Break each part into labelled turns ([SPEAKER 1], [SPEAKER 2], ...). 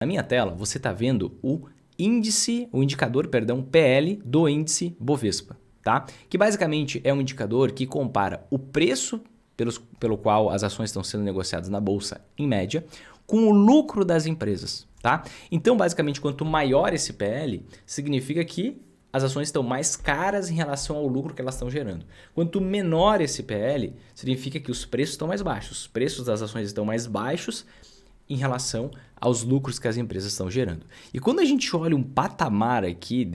[SPEAKER 1] Na minha tela, você está vendo o indicador, PL do índice Bovespa, tá? Que basicamente é um indicador que compara o preço pelo qual as ações estão sendo negociadas na bolsa, em média, com o lucro das empresas, tá? Então, basicamente, quanto maior esse PL, significa que as ações estão mais caras em relação ao lucro que elas estão gerando. Quanto menor esse PL, significa que os preços estão mais baixos. Os preços das ações estão mais baixos em relação aos lucros que as empresas estão gerando. E quando a gente olha um patamar aqui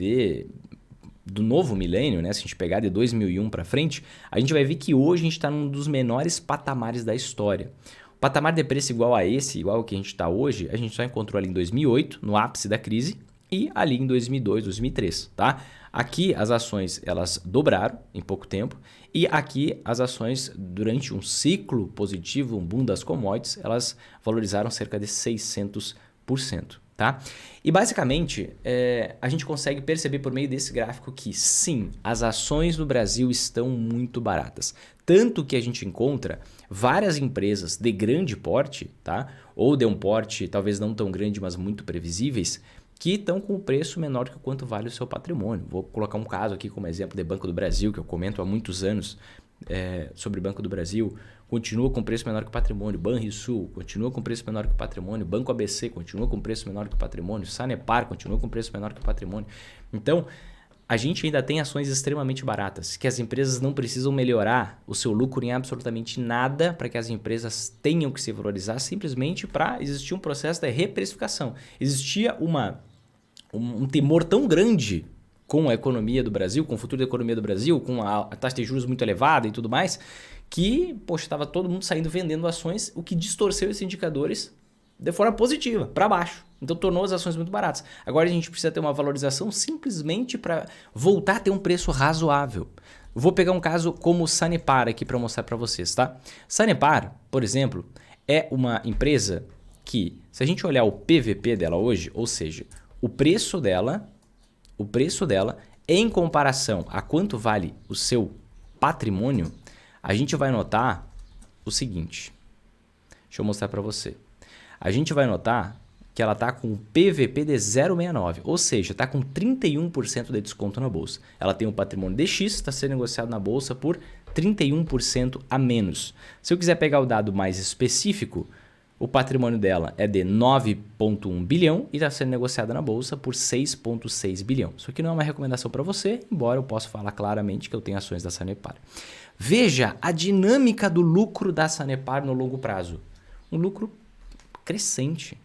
[SPEAKER 1] do novo milênio, né? Se a gente pegar de 2001 para frente, a gente vai ver que hoje a gente está num dos menores patamares da história. O patamar de preço igual ao que a gente está hoje, a gente só encontrou ali em 2008, no ápice da crise, e ali em 2002, 2003, tá? Aqui as ações elas dobraram em pouco tempo e aqui as ações durante um ciclo positivo, um boom das commodities, elas valorizaram cerca de 600%, tá? E basicamente a gente consegue perceber por meio desse gráfico que sim, as ações no Brasil estão muito baratas. Tanto que a gente encontra várias empresas de grande porte, tá? Ou de um porte talvez não tão grande, mas muito previsíveis, que estão com o preço menor que o quanto vale o seu patrimônio. Vou colocar um caso aqui como exemplo de Banco do Brasil, que eu comento há muitos anos sobre Banco do Brasil. Continua com preço menor que o patrimônio. Banrisul continua com preço menor que o patrimônio. Banco ABC continua com preço menor que o patrimônio. Sanepar continua com preço menor que o patrimônio. Então, a gente ainda tem ações extremamente baratas, que as empresas não precisam melhorar o seu lucro em absolutamente nada para que as empresas tenham que se valorizar, simplesmente para existir um processo de reprecificação. Existia um temor tão grande com a economia do Brasil, com o futuro da economia do Brasil, com a taxa de juros muito elevada e tudo mais, que estava todo mundo saindo vendendo ações, o que distorceu esses indicadores de forma positiva, para baixo. Então tornou as ações muito baratas. Agora a gente precisa ter uma valorização simplesmente para voltar a ter um preço razoável. Vou pegar um caso como o Sanepar aqui para mostrar para vocês, tá? Sanepar, por exemplo, é uma empresa que, se a gente olhar o PVP dela hoje, ou seja, o preço dela em comparação a quanto vale o seu patrimônio, a gente vai notar o seguinte. Deixa eu mostrar para você. A gente vai notar que ela está com um PVP de 0,69, ou seja, está com 31% de desconto na bolsa. Ela tem um patrimônio de X, está sendo negociado na bolsa por 31% a menos. Se eu quiser pegar o dado mais específico, o patrimônio dela é de 9,1 bilhão e está sendo negociada na bolsa por 6,6 bilhão. Isso aqui não é uma recomendação para você, embora eu possa falar claramente que eu tenho ações da Sanepar. Veja a dinâmica do lucro da Sanepar no longo prazo. Um lucro crescente,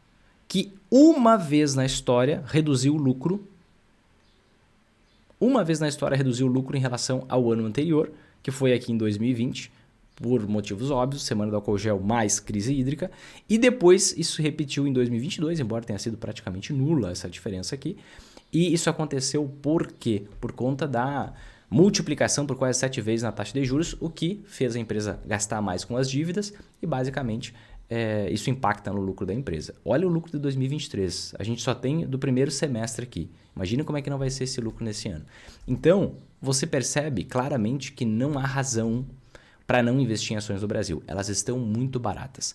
[SPEAKER 1] que uma vez na história reduziu o lucro. Uma vez na história reduziu o lucro em relação ao ano anterior, que foi aqui em 2020, por motivos óbvios, semana do álcool gel mais crise hídrica, e depois isso se repetiu em 2022, embora tenha sido praticamente nula essa diferença aqui. E isso aconteceu por quê? Por conta da multiplicação por quase 7 vezes na taxa de juros, o que fez a empresa gastar mais com as dívidas e basicamente isso impacta no lucro da empresa. Olha o lucro de 2023, a gente só tem do primeiro semestre aqui. Imagina como é que não vai ser esse lucro nesse ano. Então, você percebe claramente que não há razão para não investir em ações do Brasil. Elas estão muito baratas.